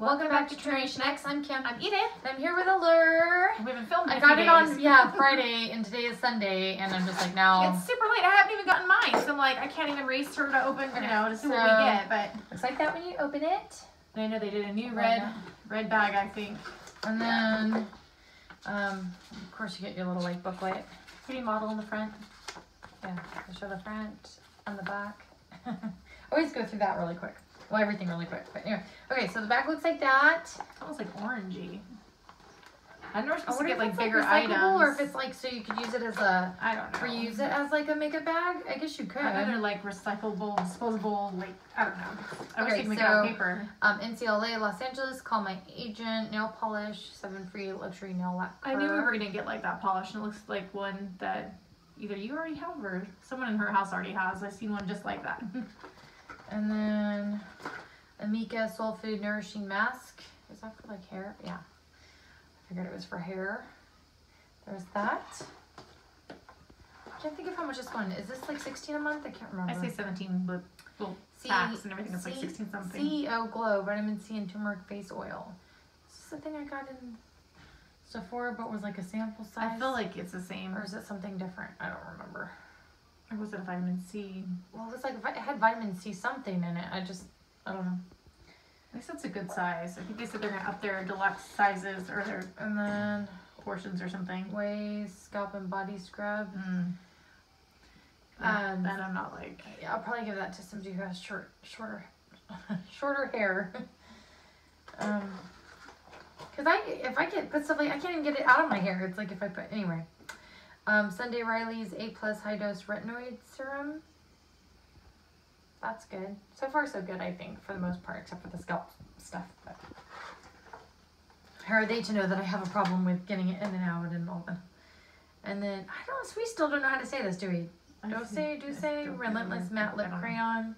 Welcome back to Generation X. I'm Kim. I'm Edith. I'm here with Allure. We haven't filmed in I a got few it on days. Friday, and today is Sunday, and I'm just like now. It's super late. I haven't even gotten mine, so I'm like, I can't even race her to open, you know, to see what we get. But looks like that when you open it. I know they did a new red bag, I think. And then, of course, you get your little like booklet. Pretty model in the front. Yeah, I show the front and the back. I always go through that really quick. Well, everything really quick. But anyway, okay, so the back looks like that. It's almost like orangey. I know we're supposed to get like bigger like items. Or if it's like so you could use it as a, I don't know. reuse it as like a makeup bag. I guess you could. Other like recyclable, disposable, like I don't know. I wish Okay, you could make it out of paper. NCLA, Los Angeles, call my agent, nail polish, 7 free luxury nail lacquer. I knew we were gonna get like that polish, and it looks like one that either you already have or someone in her house already has. I've seen one just like that. And then Amika Soul Food Nourishing Mask. Is that for like hair? Yeah. I figured it was for hair. There's that. I can't think of how much this one is. This like 16 a month? I can't remember. I say 17 with tax and everything. It's like 16 something. CEO Glow Vitamin C and Turmeric Face Oil. Is this the thing I got in Sephora but was like a sample size? I feel like it's the same. Or is it something different? I don't remember. Or was it a vitamin C? Well, it was like it had vitamin C something in it. I don't know. At least it's a good size. I think they said they're gonna up their deluxe sizes or their And then portions or something. Ways Scalp and Body Scrub. And I'm not like. Yeah, I'll probably give that to somebody who has shorter hair. Cause if I put stuff like I can't even get it out of my hair. It's like if I put anyway. Sunday Riley's 8+ high dose retinoid serum. That's good. So far so good, I think, for the most part, except for the scalp stuff. But how are they to know that I have a problem with getting it in and out and all that? And then I don't know. We still don't know how to say this, do we? Do Relentless Matte Lip Crayon.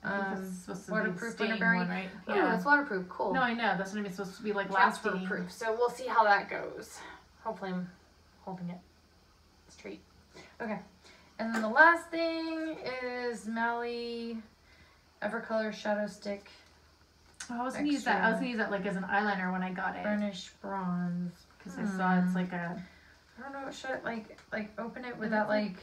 Waterproof Winterberry. One, right? Yeah, it's waterproof. Cool. No, I know. That's what it's supposed to be like Transfer lasting. proof. So we'll see how that goes. Hopefully I'm holding it straight. Okay. And then the last thing is Mally Evercolor Shadow Stick. Oh, I was gonna use that. I was gonna use that like as an eyeliner when I got it. Burnish Bronze. Because I saw it's like a. I don't know. Should it like open it without like,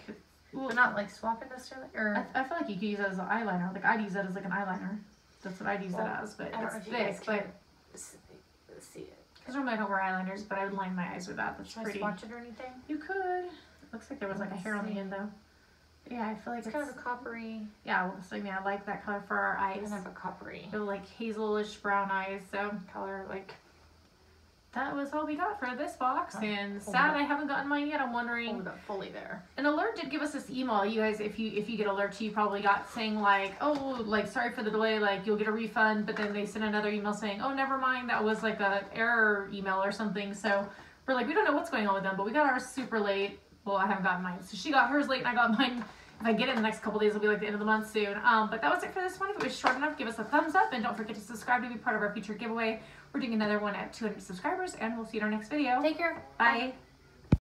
but not like swap it necessarily? Or I feel like you could use it as an eyeliner. Like I'd use that as like an eyeliner. That's what I'd use it as. But it's thick. But see it. Because normally I don't wear eyeliners, but I would line my eyes with that. That's pretty. Should I swatch it or anything? You could. Looks like there was like a hair on the end though. Yeah, I feel like it's kind of a coppery. Yeah, well, so I like that color for our eyes. Kind of a coppery. They're like hazelish brown eyes, so color like. That was all we got for this box, and sad I haven't gotten mine yet. I'm wondering. Hold it up fully there. An Allure did give us this email. You guys, if you get Allure too, you probably got saying like, oh, like sorry for the delay, like you'll get a refund. But then they sent another email saying, oh, never mind, that was like a error email or something. So we're like, we don't know what's going on with them, but we got ours super late. Well, I haven't gotten mine, so she got hers late, and I got mine. If I get it in the next couple days, it'll be like the end of the month soon. But that was it for this one. If it was short enough, give us a thumbs up, and don't forget to subscribe to be part of our future giveaway. We're doing another one at 200 subscribers, and we'll see you in our next video. Take care. Bye. Bye.